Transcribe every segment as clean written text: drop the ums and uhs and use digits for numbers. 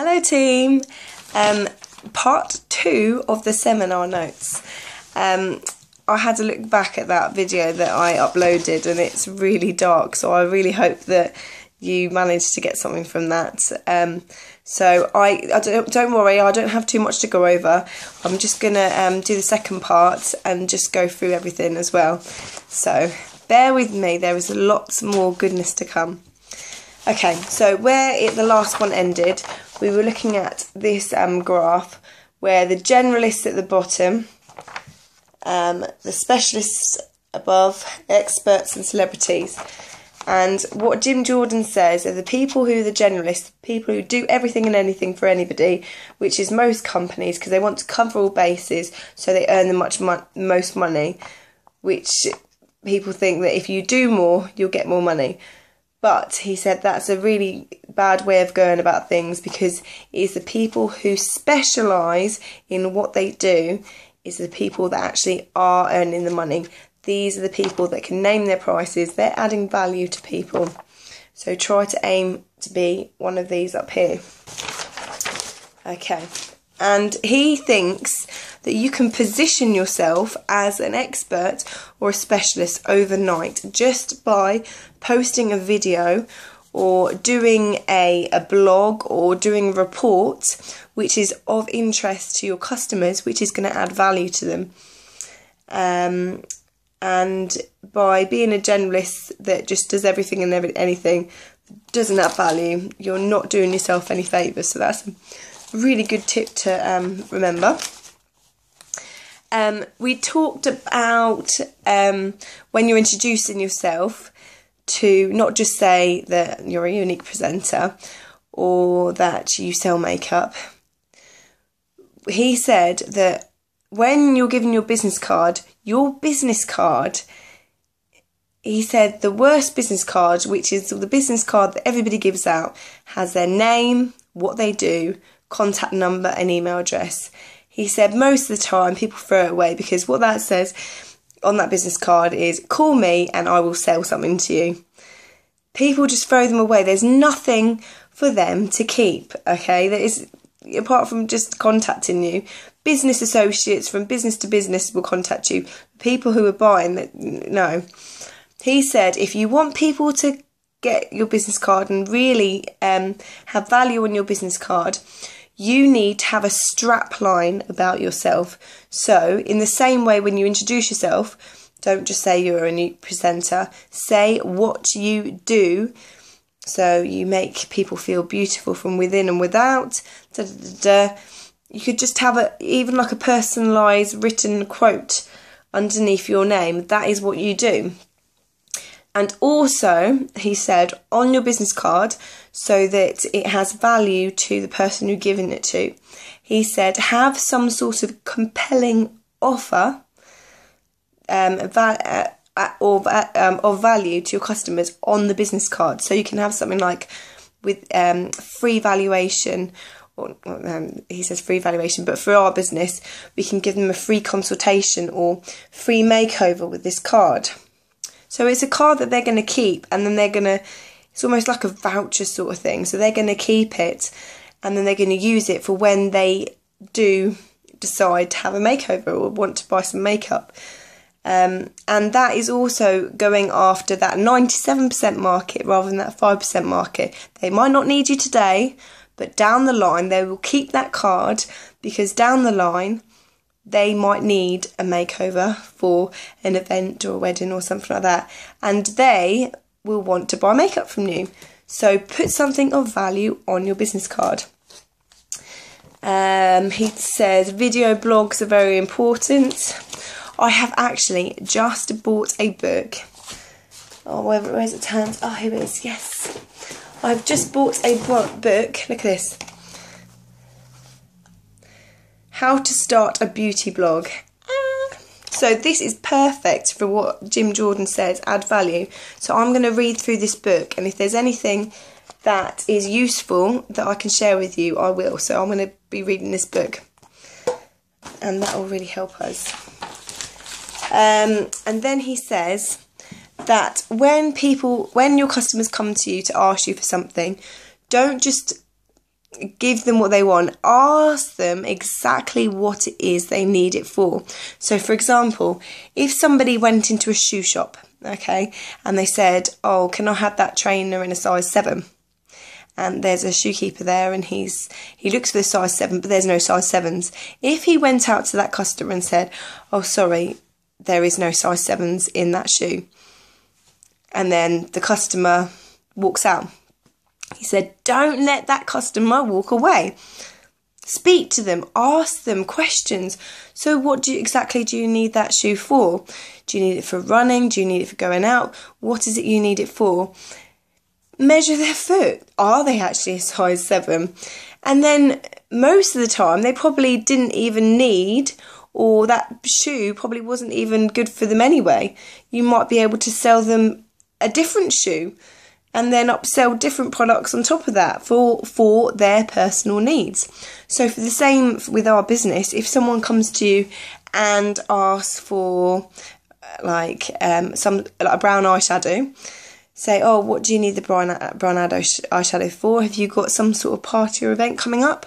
Hello team, part 2 of the seminar notes. I had to look back at that video that I uploaded and it's really dark, so I really hope that you managed to get something from that. So don't worry, I don't have too much to go over. I'm just going to do the second part and just go through everything as well. So bear with me, there is lots more goodness to come. Okay, so where the last one ended, we were looking at this graph where the generalists at the bottom, the specialists above, experts and celebrities. And what Jim Jordan says are the people who are the generalists, people who do everything and anything for anybody, which is most companies, because they want to cover all bases so they earn the most money, which people think that if you do more, you'll get more money. But he said that's a really bad way of going about things, because it's the people who specialise in what they do is the people that actually are earning the money. These are the people that can name their prices. They're adding value to people. So try to aim to be one of these up here. Okay. And he thinks that you can position yourself as an expert or a specialist overnight just by posting a video or doing a blog or doing a report which is of interest to your customers, which is going to add value to them. And by being a generalist that just does everything and anything, doesn't add value, you're not doing yourself any favours. So that's a really good tip to remember. We talked about when you're introducing yourself to not just say that you're a unique presenter or that you sell makeup. He said that when you're giving your business card, he said the worst business card, which is the business card that everybody gives out, has their name, what they do, contact number and email address. He said most of the time people throw it away because what that says on that business card is call me and I will sell something to you. People just throw them away. There's nothing for them to keep, okay? There is, apart from just contacting you. Business associates from business to business will contact you. People who are buying, that no. He said if you want people to get your business card and really have value on your business card, you need to have a strap line about yourself. So in the same way when you introduce yourself, don't just say you're a new presenter, say what you do. So you make people feel beautiful from within and without. Da, da, da, da. You could just have even like a personalised written quote underneath your name. That is what you do. And also, he said, on your business card, so that it has value to the person you're giving it to, he said, have some sort of compelling offer of value to your customers on the business card. So you can have something like with free valuation, or he says free valuation, but for our business, we can give them a free consultation or free makeover with this card. So it's a card that they're going to keep, and then it's almost like a voucher sort of thing. So they're going to keep it, and then they're going to use it for when they do decide to have a makeover or want to buy some makeup. And that is also going after that 97% market rather than that 5% market. They might not need you today, but down the line they will keep that card because down the line they might need a makeover for an event or a wedding or something like that, and they will want to buy makeup from you. So put something of value on your business card. He says video blogs are very important. I have actually just bought a book. Oh, where's it turned? Oh, here it is. Yes. I've just bought a book. Look at this. How to start a beauty blog. So this is perfect for what Jim Jordan says, add value. So I'm going to read through this book, and if there's anything that is useful that I can share with you, I will. So I'm going to be reading this book, and that will really help us. And then he says that when your customers come to you to ask you for something, don't just give them what they want. Ask them exactly what it is they need it for. So for example, if somebody went into a shoe shop, okay, and they said, oh, can I have that trainer in a size 7? And there's a shoekeeper there, and he looks for the size 7, but there's no size 7s. If he went out to that customer and said, oh, sorry, there is no size 7s in that shoe, and then the customer walks out, he said, don't let that customer walk away. Speak to them, ask them questions. So what exactly do you need that shoe for? Do you need it for running? Do you need it for going out? What is it you need it for? Measure their foot. Are they actually a size 7? And then most of the time they probably didn't even need, or that shoe probably wasn't even good for them anyway. You might be able to sell them a different shoe and then upsell different products on top of that for their personal needs. So for the same with our business, if someone comes to you and asks for a brown eyeshadow, say, oh, what do you need the brown eyeshadow for? Have you got some sort of party or event coming up?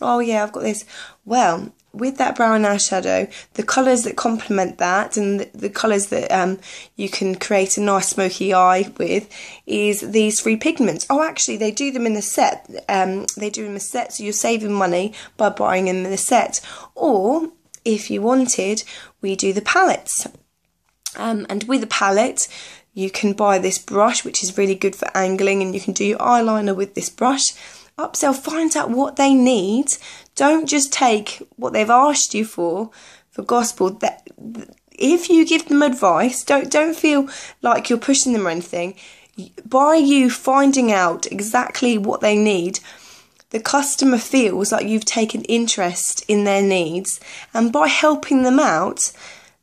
Oh yeah, I've got this. Well, with that brown eyeshadow, the colours that complement that and the colours that you can create a nice smoky eye with is these 3 pigments. Oh, actually, they do them in a set. They do them in a set, so you're saving money by buying them in a set. Or, if you wanted, we do the palettes. And with a palette, you can buy this brush, which is really good for angling, and you can do your eyeliner with this brush. Upsell, find out what they need. Don't just take what they've asked you for gospel. That if you give them advice, don't feel like you're pushing them or anything. By you finding out exactly what they need, the customer feels like you've taken interest in their needs, and by helping them out,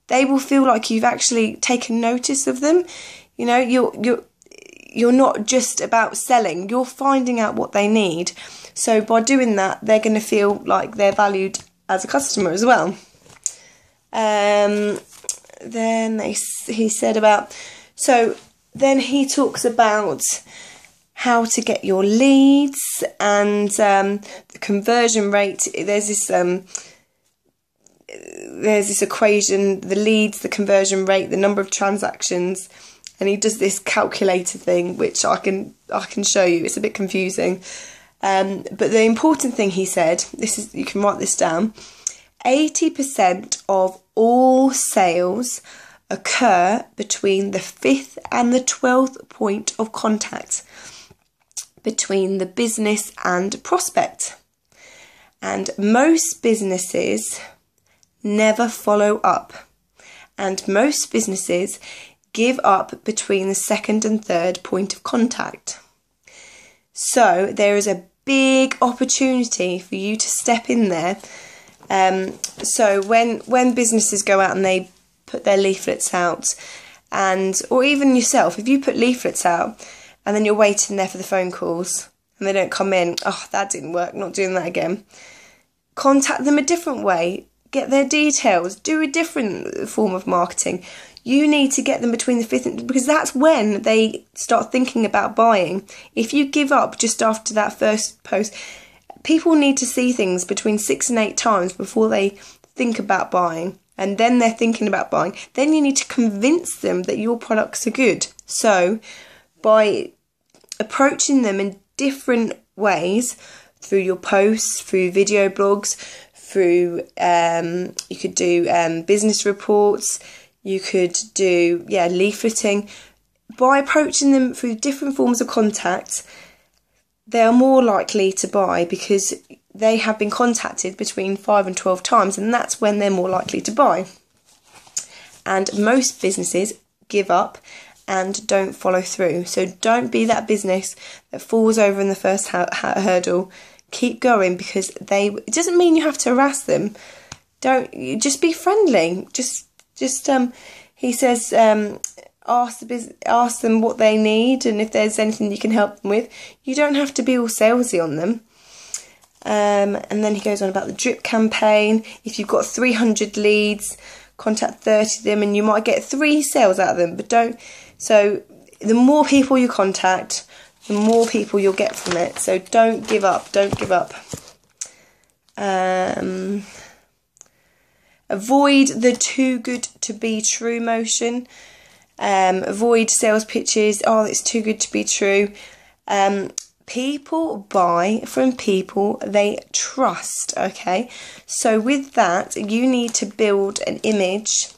they will feel like you've actually taken notice of them. You know, you're not just about selling, you're finding out what they need. So by doing that, they're going to feel like they're valued as a customer as well. Then he said about, so then he talks about how to get your leads and the conversion rate. There's this equation, the leads, the conversion rate, the number of transactions, and he does this calculator thing, which I can show you. It's a bit confusing. But the important thing he said, you can write this down, 80% of all sales occur between the 5th and the 12th point of contact between the business and prospect. And most businesses never follow up. And most businesses give up between the 2nd and 3rd point of contact. So there is a big opportunity for you to step in there. So when businesses go out and they put their leaflets out, or even yourself, if you put leaflets out and then you're waiting there for the phone calls and they don't come in, oh, that didn't work, not doing that again. Contact them a different way, get their details, do a different form of marketing. You need to get them between the 5th and, because that's when they start thinking about buying. If you give up just after that first post, people need to see things between 6 and 8 times before they think about buying. And then they're thinking about buying. Then you need to convince them that your products are good. So by approaching them in different ways, through your posts, through video blogs, through, you could do business reports, you could do, leafleting. By approaching them through different forms of contact, they are more likely to buy because they have been contacted between 5 and 12 times, and that's when they're more likely to buy. And most businesses give up and don't follow through. So don't be that business that falls over in the first hurdle. Keep going, because it doesn't mean you have to harass them. Just be friendly. He says, ask them what they need, and if there's anything you can help them with. You don't have to be all salesy on them. And then he goes on about the drip campaign. If you've got 300 leads, contact 30 of them, and you might get 3 sales out of them. So the more people you contact, the more people you'll get from it. So don't give up. Don't give up. Avoid the too good to be true motion. Avoid sales pitches. Oh, it's too good to be true. People buy from people they trust, okay? So with that, you need to build an image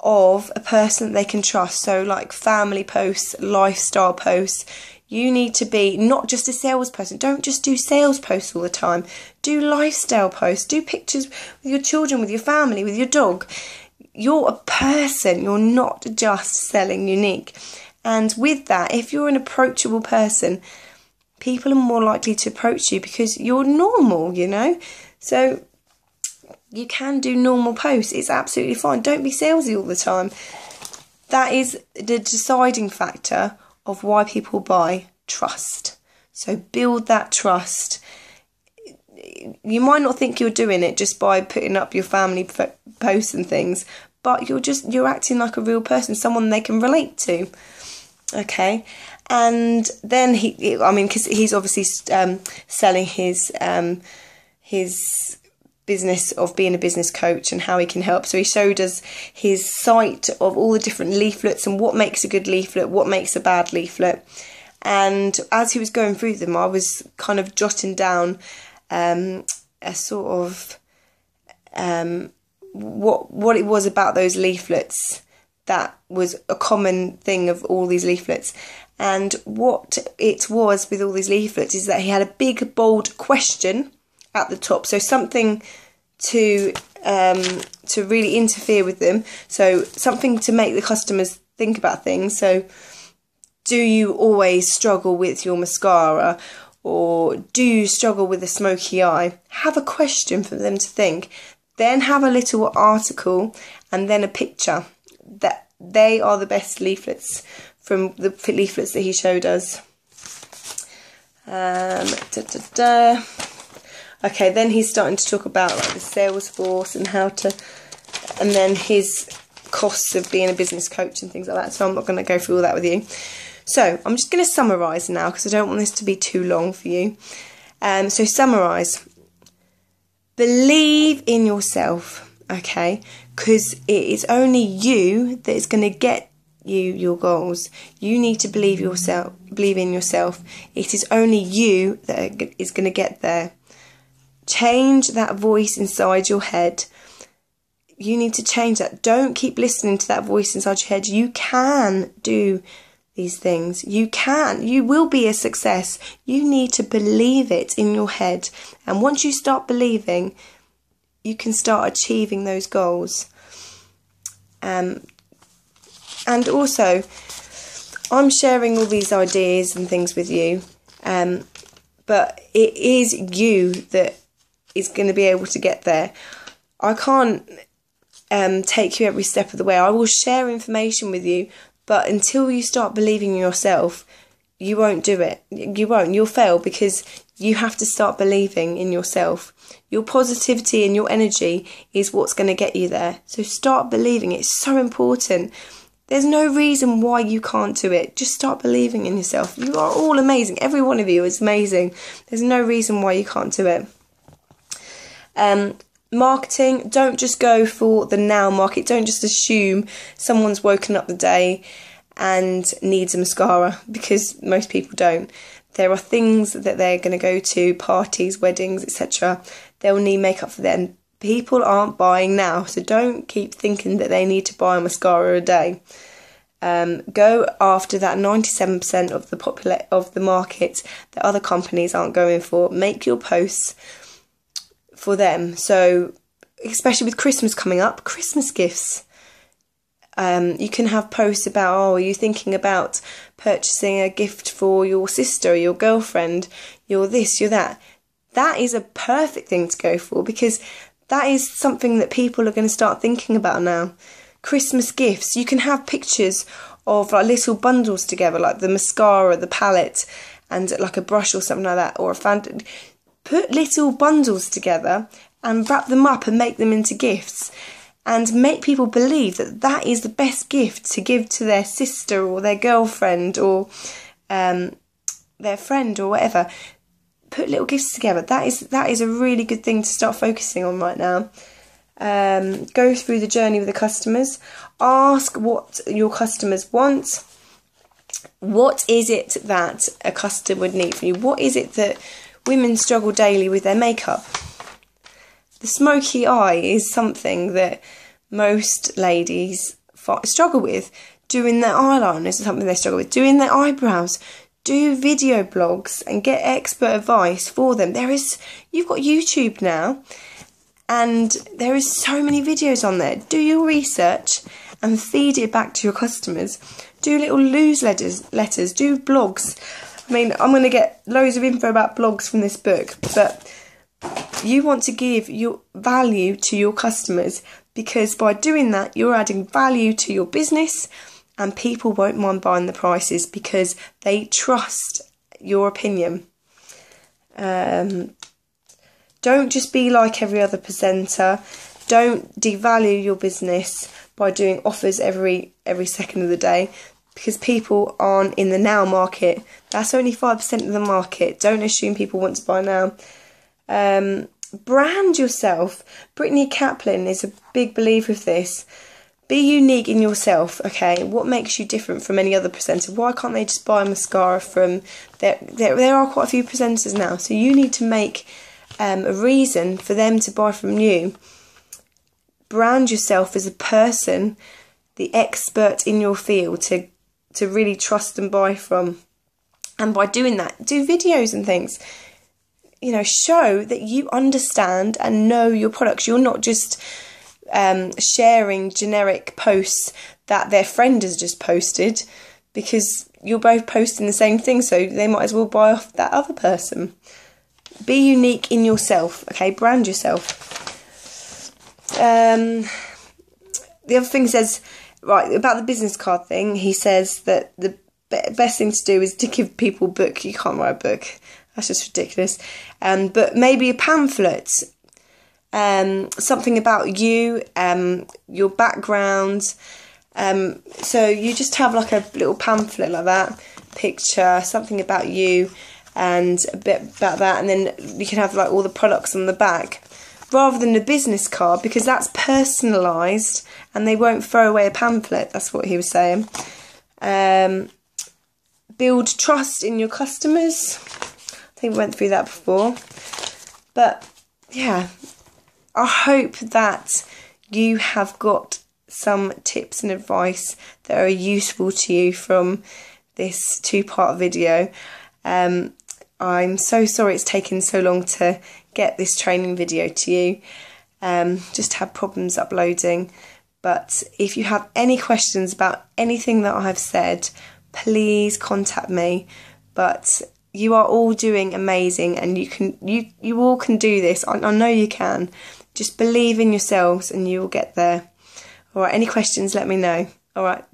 of a person that they can trust. So like family posts, lifestyle posts. You need to be not just a salesperson. Don't just do sales posts all the time. Do lifestyle posts. Do pictures with your children, with your family, with your dog. You're a person. You're not just selling unique. And with that, if you're an approachable person, people are more likely to approach you because you're normal, you know. So you can do normal posts. It's absolutely fine. Don't be salesy all the time. That is the deciding factor of why people buy. Trust. So build that trust. You might not think you're doing it just by putting up your family posts and things, but you're acting like a real person, someone they can relate to. Okay. And then because he's obviously selling his business of being a business coach and how he can help. So he showed us his site of all the different leaflets and what makes a good leaflet, what makes a bad leaflet. And as he was going through them, I was kind of jotting down a sort of what it was about those leaflets that was a common thing of all these leaflets. And what it was with all these leaflets is that he had a big bold question at the top, so something to really interfere with them, so something to make the customers think about things. So do you always struggle with your mascara, or do you struggle with a smoky eye? Have a question for them to think, then have a little article and then a picture. That they are the best leaflets from the leaflets that he showed us. Okay, then he's starting to talk about like the sales force and and then his costs of being a business coach and things like that. So I'm not going to go through all that with you. So I'm just going to summarise now because I don't want this to be too long for you. So summarise. Believe in yourself, okay? Because it is only you that is going to get you your goals. You need to believe in yourself. It is only you that is going to get there. Change that voice inside your head. You need to change that. Don't keep listening to that voice inside your head. You can do these things. You can. You will be a success. You need to believe it in your head. And once you start believing, you can start achieving those goals. And also, I'm sharing all these ideas and things with you, but it is you that is going to be able to get there. I can't take you every step of the way. I will share information with you, but until you start believing in yourself, you won't do it. You won't. You'll fail because you have to start believing in yourself. Your positivity and your energy is what's going to get you there. So start believing. It's so important. There's no reason why you can't do it. Just start believing in yourself. You are all amazing. Every one of you is amazing. There's no reason why you can't do it. Marketing, don't just go for the now market. Don't just assume someone's woken up the day and needs a mascara, because most people don't. There are things that they're going to go to, parties, weddings, etc. They'll need makeup for them. People aren't buying now, so don't keep thinking that they need to buy a mascara a day. Go after that 97% of the market that other companies aren't going for. Make your posts for them. So, especially with Christmas coming up, Christmas gifts. You can have posts about, are you thinking about purchasing a gift for your sister, your girlfriend, your this, your that. That is a perfect thing to go for, because that is something that people are going to start thinking about now. Christmas gifts. You can have pictures of like little bundles together, like the mascara, the palette, and like a brush or something like that, or a fountain. Put little bundles together and wrap them up and make them into gifts, and make people believe that that is the best gift to give to their sister or their girlfriend or their friend or whatever. Put little gifts together. That is a really good thing to start focusing on right now. Go through the journey with the customers. Ask what your customers want. What is it that a customer would need from you? What is it that women struggle daily with their makeup? The smoky eye is something that most ladies struggle with. Doing their eyeliner is something they struggle with. Doing their eyebrows. Do video blogs and get expert advice for them. You've got YouTube now, and there is so many videos on there. Do your research and feed it back to your customers. Do little newsletters, do blogs. I mean, I'm going to get loads of info about blogs from this book, but you want to give your value to your customers, because by doing that, you're adding value to your business, and people won't mind buying the prices because they trust your opinion. Don't just be like every other presenter. Don't devalue your business by doing offers every second of the day, because people aren't in the now market. That's only 5% of the market. Don't assume people want to buy now. Brand yourself. Brittany Kaplan is a big believer of this. Be unique in yourself, okay? What makes you different from any other presenter? Why can't they just buy a mascara from... There are quite a few presenters now, so you need to make a reason for them to buy from you. Brand yourself as a person, the expert in your field, to really trust and buy from. And by doing that, do videos and things. You know, show that you understand and know your products. You're not just sharing generic posts that their friend has just posted, because you're both posting the same thing, so they might as well buy off that other person. Be unique in yourself, okay? Brand yourself. The other thing says, right, about the business card thing, he says that the best thing to do is to give people a book. You can't write a book. That's just ridiculous. But maybe a pamphlet. Something about you, your background. So you just have like a little pamphlet like that, picture, something about you, and a bit about that, and then you can have like all the products on the back, rather than a business card, because that's personalised and they won't throw away a pamphlet. That's what he was saying. Build trust in your customers. I think we went through that before. But yeah, I hope that you have got some tips and advice that are useful to you from this 2-part video. I'm so sorry it's taken so long to get this training video to you. Just had problems uploading. But if you have any questions about anything that I've said, please contact me. But you are all doing amazing, and you all can do this. I know you can. Just believe in yourselves and you will get there. Alright, any questions, let me know. Alright.